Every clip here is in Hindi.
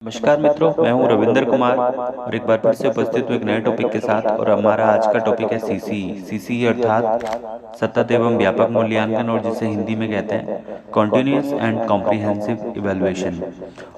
नमस्कार मित्रों, मैं हूं रविंद्र कुमार और एक बार फिर से उपस्थित हूं एक नए टॉपिक के साथ। और हमारा आज का टॉपिक है सीसी अर्थात सतत एवं व्यापक मूल्यांकन, और जिसे हिंदी में कहते हैं कॉन्टिन्यूस एंड कॉम्प्रिहेंसिव इवैल्यूएशन।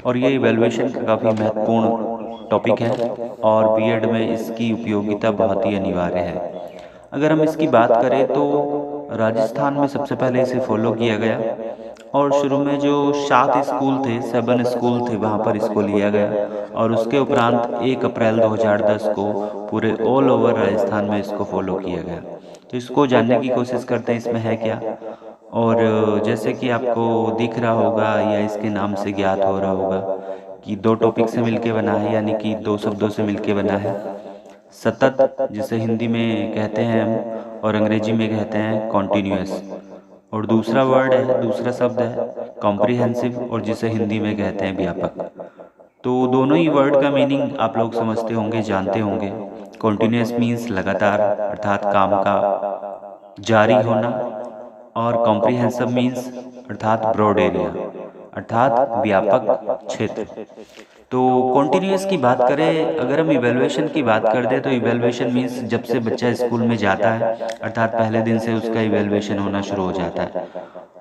और ये इवैल्यूएशन का काफ़ी महत्वपूर्ण टॉपिक है और बीएड में इसकी उपयोगिता बहुत ही अनिवार्य है। अगर हम इसकी बात करें तो राजस्थान में सबसे पहले इसे फॉलो किया गया, और शुरू में जो 7 स्कूल थे, 7 स्कूल थे, वहाँ पर इसको लिया गया। और उसके उपरांत 1 अप्रैल 2010 को पूरे ऑल ओवर राजस्थान में इसको फॉलो किया गया। तो इसको जानने की कोशिश करते हैं इसमें है क्या। और जैसे कि आपको दिख रहा होगा या इसके नाम से ज्ञात हो रहा होगा कि दो टॉपिक से मिलके बना है, यानी कि दो शब्दों से मिलके बना है। सतत, जिसे हिंदी में कहते हैं हम और अंग्रेजी में कहते हैं कॉन्टिन्यूअस, और दूसरा वर्ड है, दूसरा शब्द है कॉम्प्रिहेंसिव, और जिसे हिंदी में कहते हैं व्यापक। तो दोनों ही वर्ड का मीनिंग आप लोग समझते होंगे, जानते होंगे। कॉन्टिन्यूअस मीन्स लगातार, अर्थात काम का जारी होना, और कॉम्प्रिहेंसिव मीन्स अर्थात ब्रॉड एरिया, अर्थात व्यापक क्षेत्र। तो कॉन्टिन्यूअस की बात करें, अगर हम इवैल्यूएशन की बात कर दें तो इवैल्यूएशन मीन्स जब से बच्चा स्कूल में जाता है, अर्थात पहले दिन से उसका इवैल्यूएशन होना शुरू हो जाता है।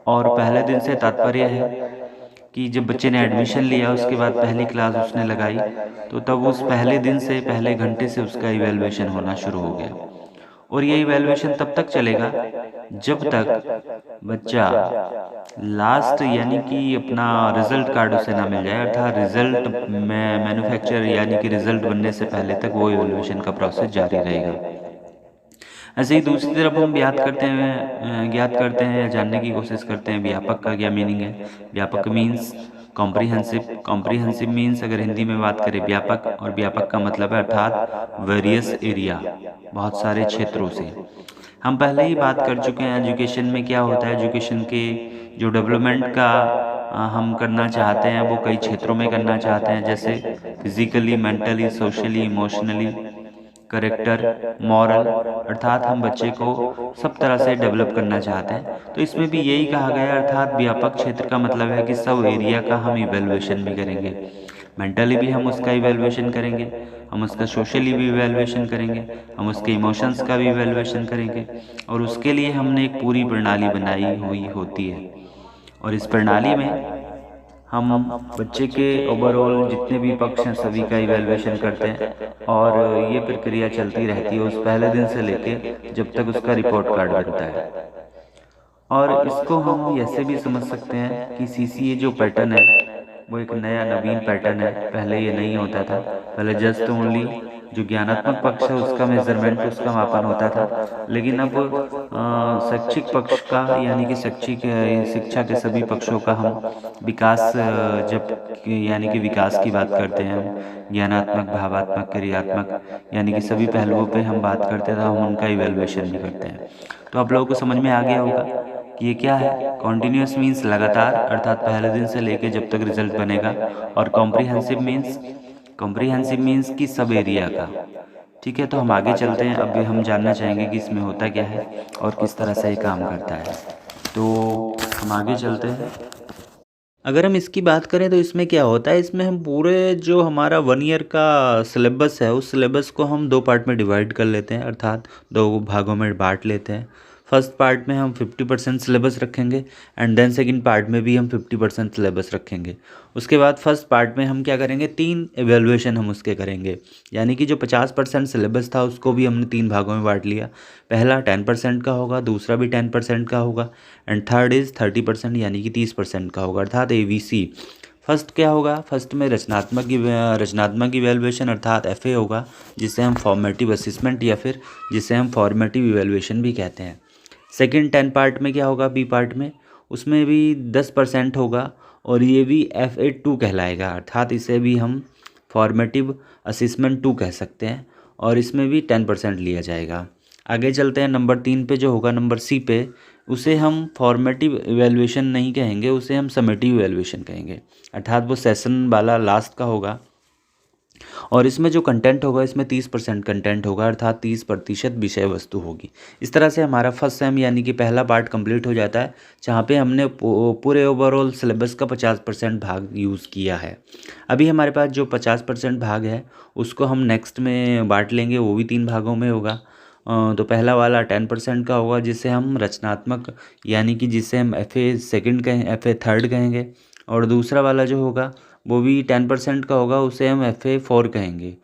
और पहले दिन से तात्पर्य है कि जब बच्चे ने एडमिशन लिया, उसके बाद पहली क्लास उसने लगाई, तो तब उस पहले दिन से, पहले घंटे से उसका इवैल्यूएशन होना शुरू हो गया। और ये इवैल्यूएशन तब तक चलेगा जब तक बच्चा लास्ट, यानी कि अपना रिजल्ट कार्ड उसे ना मिल जाए, अर्थात रिजल्ट में मैन्युफैक्चर, यानी कि रिजल्ट बनने से पहले तक वो इवैल्यूएशन का प्रोसेस जारी रहेगा। ऐसे ही दूसरी तरफ हम ज्ञात करते हैं या जानने की कोशिश करते हैं व्यापक का क्या मीनिंग है। व्यापक मीन्स कॉम्प्रिहेंसिव, कॉम्प्रिहेंसिव मीन्स अगर हिंदी में बात करें व्यापक, और व्यापक का मतलब है अर्थात वेरियस एरिया, बहुत सारे क्षेत्रों से। हम पहले ही बात कर चुके हैं एजुकेशन में क्या होता है। एजुकेशन के जो डेवलपमेंट का हम करना चाहते हैं वो कई क्षेत्रों में करना चाहते हैं, जैसे physically, mentally, socially, emotionally, character, moral, अर्थात हम बच्चे को सब तरह से डेवलप करना चाहते हैं। तो इसमें भी यही कहा गया है, अर्थात व्यापक क्षेत्र का मतलब है कि सब एरिया का हम इवैल्यूएशन भी करेंगे। मेंटली भी हम उसका इवैल्यूएशन करेंगे, हम उसका सोशली भी इवैल्यूएशन करेंगे, हम उसके इमोशंस का भी इवैल्यूएशन करेंगे। और उसके लिए हमने एक पूरी प्रणाली बनाई हुई होती है। और इस प्रणाली में हम बच्चे के ओवरऑल जितने भी पक्ष हैं सभी का इवैल्यूएशन करते हैं, और ये प्रक्रिया चलती रहती है उस पहले दिन से लेके जब तक उसका रिपोर्ट कार्ड बनता है। और इसको हम ऐसे भी समझ सकते हैं कि सीसीए जो पैटर्न है वो एक नया नवीन पैटर्न है। पहले ये नहीं होता था, पहले जस्ट ओनली जो ज्ञानात्मक पक्ष है उसका मेजरमेंट, उसका मापन होता था। लेकिन अब शैक्षिक पक्ष का, यानी कि शैक्षिक शिक्षा के सभी पक्षों का हम विकास, यानी कि विकास की बात करते हैं हम, ज्ञानात्मक, भावात्मक, क्रियात्मक, यानी कि सभी पहलुओं पे हम बात करते हैं, तो हम उनका इवैल्यूएशन भी करते हैं। तो आप लोगों को समझ में आ गया होगा कि ये क्या है। कॉन्टिन्यूस मीन्स लगातार, अर्थात पहले दिन से लेके जब तक रिजल्ट बनेगा। और कॉम्प्रिहेंसिव मीन्स कि सब एरिया का। ठीक है, तो हम आगे चलते हैं। अब हम जानना चाहेंगे कि इसमें होता क्या है और किस तरह से ये काम करता है। तो हम आगे चलते हैं। अगर हम इसकी बात करें तो इसमें क्या होता है, इसमें हम पूरे जो हमारा 1 ईयर का सिलेबस है उस सिलेबस को हम 2 पार्ट में डिवाइड कर लेते हैं, अर्थात 2 भागों में बांट लेते हैं। फर्स्ट पार्ट में हम 50% सिलेबस रखेंगे, एंड देन सेकंड पार्ट में भी हम 50% सिलेबस रखेंगे। उसके बाद फर्स्ट पार्ट में हम क्या करेंगे, 3 एवेल्युएशन हम उसके करेंगे। यानी कि जो 50% सिलेबस था उसको भी हमने 3 भागों में बांट लिया। पहला 10% का होगा, दूसरा भी 10% का होगा, एंड थर्ड इज़ 30%, यानी कि 30% का होगा, अर्थात एवीसी। फर्स्ट क्या होगा, फर्स्ट में रचनात्मक इवैल्यूएशन अर्थात एफए होगा, जिसे हम फॉर्मेटिव असेसमेंट या फिर जिसे हम फॉर्मेटिव इवैल्यूएशन भी कहते हैं। सेकंड 10 पार्ट में क्या होगा, बी पार्ट में, उसमें भी 10% होगा, और ये भी FA2 कहलाएगा, अर्थात इसे भी हम फॉर्मेटिव असेसमेंट 2 कह सकते हैं, और इसमें भी 10% लिया जाएगा। आगे चलते हैं नंबर 3 पे, जो होगा नंबर सी पे। उसे हम फॉर्मेटिव इवैल्यूएशन नहीं कहेंगे, उसे हम समेटिव इवैल्यूएशन कहेंगे, अर्थात वो सेशन वाला लास्ट का होगा। और इसमें जो कंटेंट होगा इसमें 30% कंटेंट होगा, अर्थात 30% विषय वस्तु होगी। इस तरह से हमारा फर्स्ट सेम यानी कि पहला पार्ट कंप्लीट हो जाता है, जहाँ पे हमने पूरे ओवरऑल सिलेबस का 50% भाग यूज़ किया है। अभी हमारे पास जो 50% भाग है उसको हम नेक्स्ट में बांट लेंगे, वो भी 3 भागों में होगा। तो पहला वाला 10% का होगा, जिसे हम रचनात्मक यानी कि जिसे हम FA सेकंड कहें, FA थर्ड कहेंगे। और दूसरा वाला जो होगा वो भी 10% का होगा, उसे हम FA 4 कहेंगे।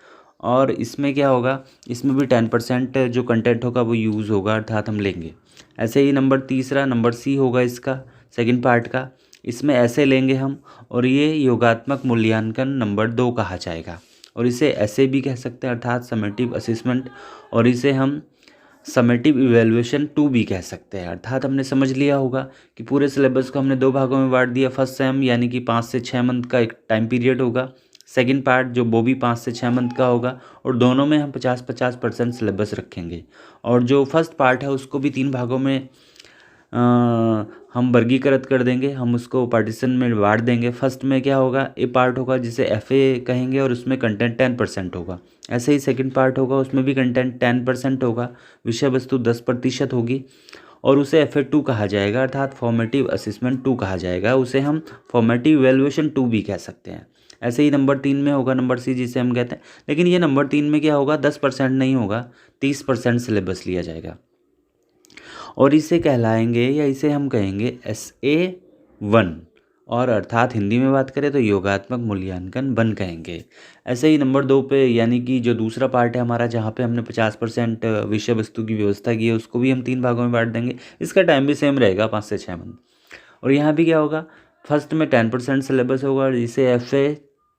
और इसमें क्या होगा, इसमें भी 10% जो कंटेंट होगा वो यूज़ होगा, अर्थात हम लेंगे। ऐसे ही नंबर C होगा इसका सेकंड पार्ट का, इसमें ऐसे लेंगे हम, और ये योगात्मक मूल्यांकन नंबर 2 कहा जाएगा। और इसे ऐसे भी कह सकते हैं, अर्थात समेटिव असेसमेंट, और इसे हम समेटिव इवैल्यूएशन 2 भी कह सकते हैं। अर्थात हमने समझ लिया होगा कि पूरे सिलेबस को हमने 2 भागों में बांट दिया। फर्स्ट सेम यानी कि 5 से 6 मंथ का एक टाइम पीरियड होगा, सेकंड पार्ट जो वो भी 5 से 6 मंथ का होगा, और दोनों में हम 50-50% सिलेबस रखेंगे। और जो फर्स्ट पार्ट है उसको भी 3 भागों में हम वर्गीकृत कर देंगे, हम उसको पार्टीशन में बांट देंगे। फर्स्ट में क्या होगा, ए पार्ट होगा जिसे FA कहेंगे, और उसमें कंटेंट 10% होगा। ऐसे ही सेकंड पार्ट होगा, उसमें भी कंटेंट 10% होगा, विषय वस्तु 10% होगी, और उसे FA 2 कहा जाएगा, अर्थात फॉर्मेटिव असेसमेंट 2 कहा जाएगा। उसे हम फॉर्मेटिव इवैल्यूएशन 2 भी कह सकते हैं। ऐसे ही नंबर 3 में होगा नंबर C, जिसे हम कहते हैं, लेकिन ये नंबर 3 में क्या होगा, 10% नहीं होगा, 30% सिलेबस लिया जाएगा, और इसे कहलाएंगे या इसे हम कहेंगे SA 1, और अर्थात हिंदी में बात करें तो योगात्मक मूल्यांकन 1 कहेंगे। ऐसे ही नंबर 2 पे यानी कि जो दूसरा पार्ट है हमारा, जहाँ पे हमने 50% विषय वस्तु की व्यवस्था की है, उसको भी हम 3 भागों में बांट देंगे। इसका टाइम भी सेम रहेगा, 5 से 6 मंथ। और यहाँ भी क्या होगा, फर्स्ट में 10% सिलेबस होगा, जिसे FA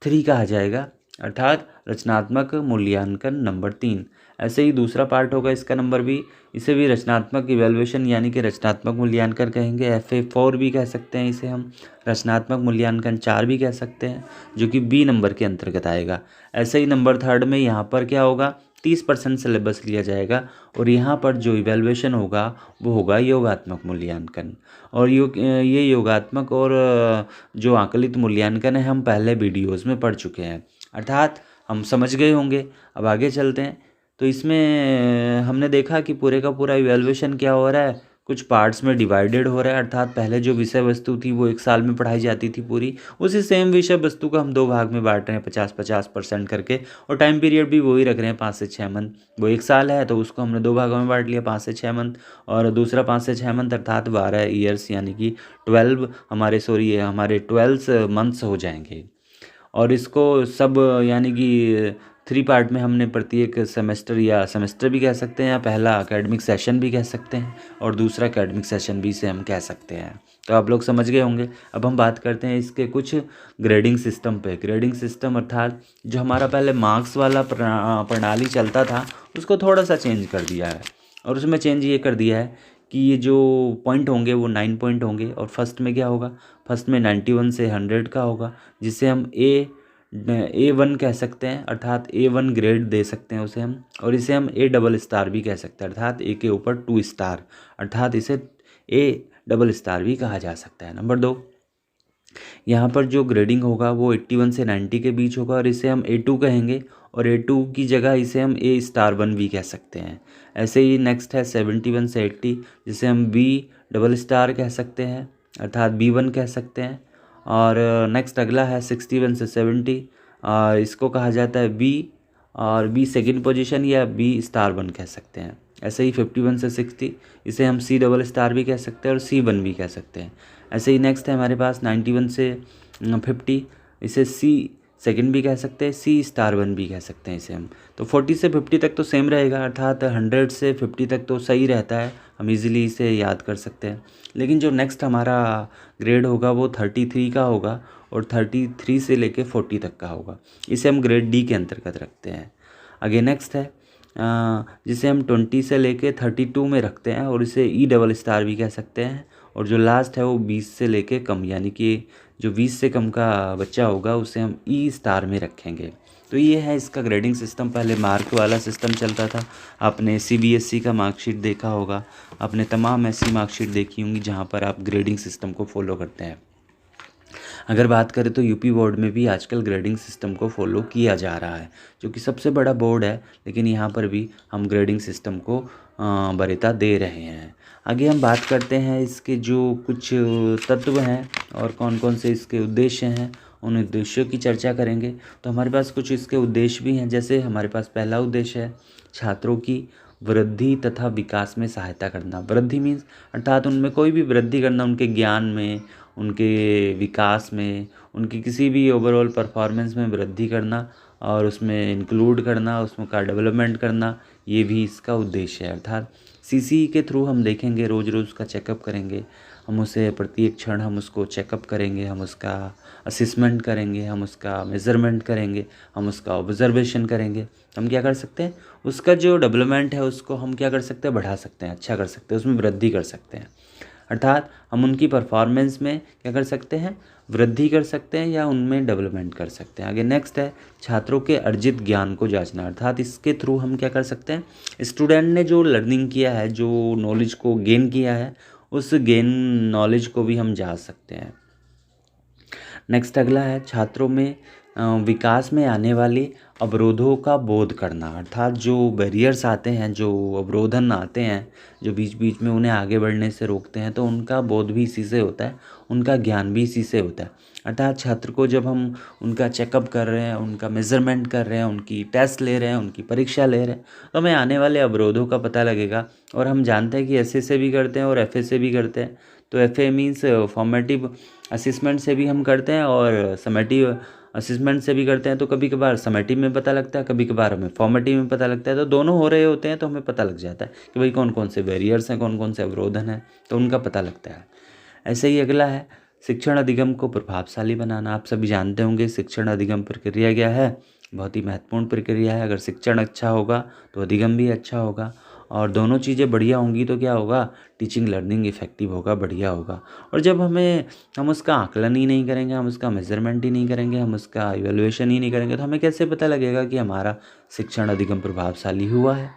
3 कहा जाएगा, अर्थात रचनात्मक मूल्यांकन नंबर 3। ऐसे ही दूसरा पार्ट होगा इसका नंबर B, इसे भी रचनात्मक इवैल्यूएशन यानी कि रचनात्मक मूल्यांकन कहेंगे। FA 4 भी कह सकते हैं इसे हम, रचनात्मक मूल्यांकन 4 भी कह सकते हैं, जो कि B नंबर के अंतर्गत आएगा। ऐसे ही नंबर थर्ड में यहाँ पर क्या होगा, 30% सिलेबस लिया जाएगा, और यहाँ पर जो इवैल्यूएशन होगा वो होगा योगात्मक मूल्यांकन। और ये योगात्मक और जो आकलित मूल्यांकन है हम पहले वीडियोज़ में पढ़ चुके हैं, अर्थात हम समझ गए होंगे। अब आगे चलते हैं। तो इसमें हमने देखा कि पूरे का पूरा इवैल्यूएशन क्या हो रहा है, कुछ पार्ट्स में डिवाइडेड हो रहा है, अर्थात पहले जो विषय वस्तु थी वो 1 साल में पढ़ाई जाती थी पूरी, उसी सेम विषय वस्तु को हम 2 भाग में बांट रहे हैं 50-50% करके, और टाइम पीरियड भी वही रख रहे हैं 5 से 6 मंथ। वो 1 साल है तो उसको हमने 2 भागों में बांट लिया, 5 से 6 मंथ, और दूसरा 5 से 6 मंथ अर्थात 12 ईयर्स यानी कि 12 मंथ्स हो जाएंगे। और इसको सब यानी कि 3 पार्ट में हमने प्रत्येक सेमेस्टर या सेमेस्टर भी कह सकते हैं, या पहला एकेडमिक सेशन भी कह सकते हैं, और दूसरा एकेडमिक सेशन भी से हम कह सकते हैं। तो आप लोग समझ गए होंगे। अब हम बात करते हैं इसके कुछ ग्रेडिंग सिस्टम पे। ग्रेडिंग सिस्टम अर्थात जो हमारा पहले मार्क्स वाला प्रणाली चलता था उसको थोड़ा सा चेंज कर दिया है, और उसमें चेंज ये कर दिया है कि ये जो पॉइंट होंगे वो 9 पॉइंट होंगे, और फर्स्ट में क्या होगा, फर्स्ट में 91 से 100 का होगा, जिसे हम A1 कह सकते हैं, अर्थात A1 ग्रेड दे सकते हैं उसे हम, और इसे हम A डबल स्टार भी कह सकते हैं, अर्थात A के ऊपर 2 स्टार, अर्थात इसे A डबल स्टार भी कहा जा सकता है। नंबर 2, यहाँ पर जो ग्रेडिंग होगा वो 81 से 90 के बीच होगा, और इसे हम A2 कहेंगे, और A2 की जगह इसे हम A स्टार 1 भी कह सकते हैं। ऐसे ही नेक्स्ट है 71 से 80, जिसे हम B डबल स्टार कह सकते हैं, अर्थात B1 कह सकते हैं। और नेक्स्ट अगला है 61 से 70, इसको कहा जाता है B, और B सेकंड पोजीशन या B स्टार 1 कह सकते हैं। ऐसे ही 51 से 60, इसे हम C डबल स्टार भी कह सकते हैं और C1 भी कह सकते हैं। ऐसे ही नेक्स्ट है हमारे पास 91 से 50, इसे C सेकंड भी कह सकते हैं, C स्टार 1 भी कह सकते हैं इसे हम। तो 40 से 50 तक तो सेम रहेगा, अर्थात 100 से 50 तक तो सही रहता है, हम इजीली इसे याद कर सकते हैं। लेकिन जो नेक्स्ट हमारा ग्रेड होगा वो 33 का होगा, और 33 से लेके 40 तक का होगा, इसे हम ग्रेड D के अंतर्गत रखते हैं। आगे नेक्स्ट है जिसे हम 20 से लेके 32 में रखते हैं, और इसे E डबल स्टार भी कह सकते हैं। और जो लास्ट है वो 20 से लेके कम, यानी कि जो 20 से कम का बच्चा होगा उसे हम E स्टार में रखेंगे। तो ये है इसका ग्रेडिंग सिस्टम। पहले मार्क वाला सिस्टम चलता था, आपने CBSE का मार्कशीट देखा होगा, आपने तमाम ऐसी मार्कशीट देखी होंगी जहाँ पर आप ग्रेडिंग सिस्टम को फॉलो करते हैं। अगर बात करें तो यूपी बोर्ड में भी आजकल ग्रेडिंग सिस्टम को फॉलो किया जा रहा है, जो कि सबसे बड़ा बोर्ड है, लेकिन यहाँ पर भी हम ग्रेडिंग सिस्टम को वरीयता दे रहे हैं। आगे हम बात करते हैं इसके जो कुछ तत्व हैं और कौन कौन से इसके उद्देश्य हैं, उन उद्देश्यों की चर्चा करेंगे। तो हमारे पास कुछ इसके उद्देश्य भी हैं, जैसे हमारे पास पहला उद्देश्य है छात्रों की वृद्धि तथा विकास में सहायता करना। वृद्धि मीन्स अर्थात उनमें कोई भी वृद्धि करना, उनके ज्ञान में, उनके विकास में, उनकी किसी भी ओवरऑल परफॉर्मेंस में वृद्धि करना और उसमें इंक्लूड करना, उसमें का डेवलपमेंट करना, ये भी इसका उद्देश्य है। अर्थात सीसी के थ्रू हम देखेंगे, रोज़ रोज़ का चेकअप करेंगे, हम उसे प्रत्येक क्षण हम उसको चेकअप करेंगे, हम उसका असेसमेंट करेंगे, हम उसका मेज़रमेंट करेंगे, हम उसका ऑब्जर्वेशन करेंगे। हम क्या कर सकते हैं, उसका जो डेवलपमेंट है उसको हम क्या कर सकते हैं, बढ़ा सकते हैं, अच्छा कर सकते हैं, उसमें वृद्धि कर सकते हैं। अर्थात हम उनकी परफॉर्मेंस में क्या कर सकते हैं, वृद्धि कर सकते हैं या उनमें डेवलपमेंट कर सकते हैं। आगे नेक्स्ट है छात्रों के अर्जित ज्ञान को जांचना। अर्थात इसके थ्रू हम क्या कर सकते हैं, स्टूडेंट ने जो लर्निंग किया है, जो नॉलेज को गेन किया है, उस गेन नॉलेज को भी हम जांच सकते हैं। नेक्स्ट अगला है छात्रों में विकास में आने वाले अवरोधों का बोध करना। अर्थात जो बैरियर्स आते हैं, जो अवरोधन आते हैं, जो बीच बीच में उन्हें आगे बढ़ने से रोकते हैं, तो उनका बोध भी इसी से होता है, उनका ज्ञान भी इसी से होता है। अर्थात छात्र को जब हम उनका चेकअप कर रहे हैं, उनका मेज़रमेंट कर रहे हैं, उनकी टेस्ट ले रहे हैं, उनकी परीक्षा ले रहे हैं, तो हमें आने वाले अवरोधों का पता लगेगा। और हम जानते हैं कि एसए से भी करते हैं और एफए से भी करते हैं। तो एफए मीन्स फॉर्मेटिव असिस्मेंट से भी हम करते हैं और समेटिव असिस्मेंट से भी करते हैं। तो कभी कभार समेटिव में पता लगता है, कभी कभार हमें फॉर्मेटिव में पता लगता है। तो दोनों हो रहे होते हैं तो हमें पता लग जाता है कि भाई कौन कौन से बैरियर्स हैं, कौन कौन से अवरोधन हैं, तो उनका पता लगता है। ऐसे ही अगला है शिक्षण अधिगम को प्रभावशाली बनाना। आप सभी जानते होंगे शिक्षण अधिगम प्रक्रिया क्या है, बहुत ही महत्वपूर्ण प्रक्रिया है। अगर शिक्षण अच्छा होगा तो अधिगम भी अच्छा होगा, और दोनों चीज़ें बढ़िया होंगी तो क्या होगा, टीचिंग लर्निंग इफेक्टिव होगा, बढ़िया होगा। और जब हम उसका आकलन ही नहीं करेंगे, हम उसका मेजरमेंट ही नहीं करेंगे, हम उसका इवेलुएशन ही नहीं करेंगे, तो हमें कैसे पता लगेगा कि हमारा शिक्षण अधिगम प्रभावशाली हुआ है।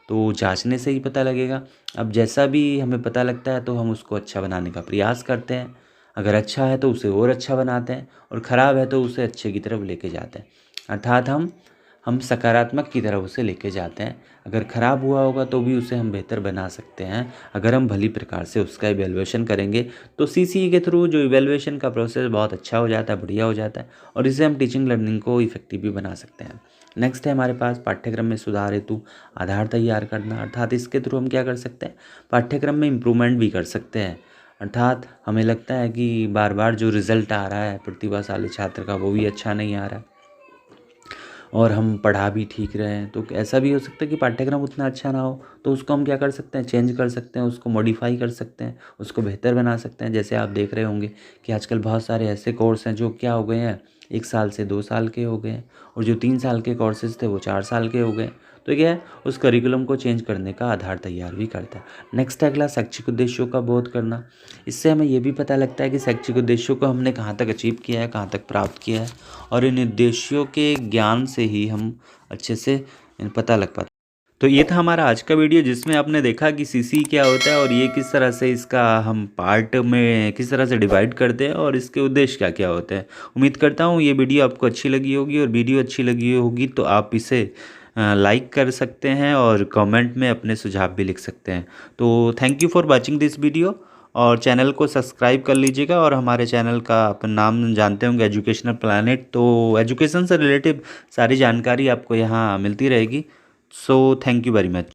तो जांचने से ही पता लगेगा। अब जैसा भी हमें पता लगता है तो हम उसको अच्छा बनाने का प्रयास करते हैं। अगर अच्छा है तो उसे और अच्छा बनाते हैं, और ख़राब है तो उसे अच्छे की तरफ लेके जाते हैं। अर्थात हम सकारात्मक की तरफ उसे लेके जाते हैं। अगर ख़राब हुआ होगा तो भी उसे हम बेहतर बना सकते हैं, अगर हम भली प्रकार से उसका इवेलुएशन करेंगे। तो सीसीई के थ्रू जो इवेलुएशन का प्रोसेस बहुत अच्छा हो जाता है, बढ़िया हो जाता है, और इससे हम टीचिंग लर्निंग को इफेक्टिव भी बना सकते हैं। नेक्स्ट है हमारे पास पाठ्यक्रम में सुधार हेतु आधार तैयार करना। अर्थात इसके थ्रू हम क्या कर सकते हैं, पाठ्यक्रम में इम्प्रूवमेंट भी कर सकते हैं। अर्थात हमें लगता है कि बार बार जो रिज़ल्ट आ रहा है प्रतिभाशाली छात्र का, वो भी अच्छा नहीं आ रहा है, और हम पढ़ा भी ठीक रहे हैं, तो ऐसा भी हो सकता है कि पाठ्यक्रम उतना अच्छा ना हो, तो उसको हम क्या कर सकते हैं, चेंज कर सकते हैं, उसको मॉडिफाई कर सकते हैं, उसको बेहतर बना सकते हैं। जैसे आप देख रहे होंगे कि आजकल बहुत सारे ऐसे कोर्स हैं जो क्या हो गए हैं, 1 साल से 2 साल के हो गए हैं, और जो 3 साल के कोर्सेज थे वो 4 साल के हो गए। तो क्या है, उस करिकुलम को चेंज करने का आधार तैयार भी करता है। नेक्स्ट है अगला शैक्षिक उद्देश्यों का बोध करना। इससे हमें ये भी पता लगता है कि शैक्षिक उद्देश्यों को हमने कहाँ तक अचीव किया है, कहाँ तक प्राप्त किया है, और इन उद्देश्यों के ज्ञान से ही हम अच्छे से पता लग पाता है। तो ये था हमारा आज का वीडियो, जिसमें आपने देखा कि सीसी क्या होता है और ये किस तरह से इसका हम पार्ट में किस तरह से डिवाइड करते हैं और इसके उद्देश्य क्या क्या होते हैं। उम्मीद करता हूँ ये वीडियो आपको अच्छी लगी होगी, और वीडियो अच्छी लगी होगी तो आप इसे लाइक कर सकते हैं और कमेंट में अपने सुझाव भी लिख सकते हैं। तो thank you for watching this video, और चैनल को सब्सक्राइब कर लीजिएगा। और हमारे चैनल का आप नाम जानते होंगे, एजुकेशनल प्लैनेट, तो एजुकेशन से रिलेटिव सारी जानकारी आपको यहाँ मिलती रहेगी। So thank you very much.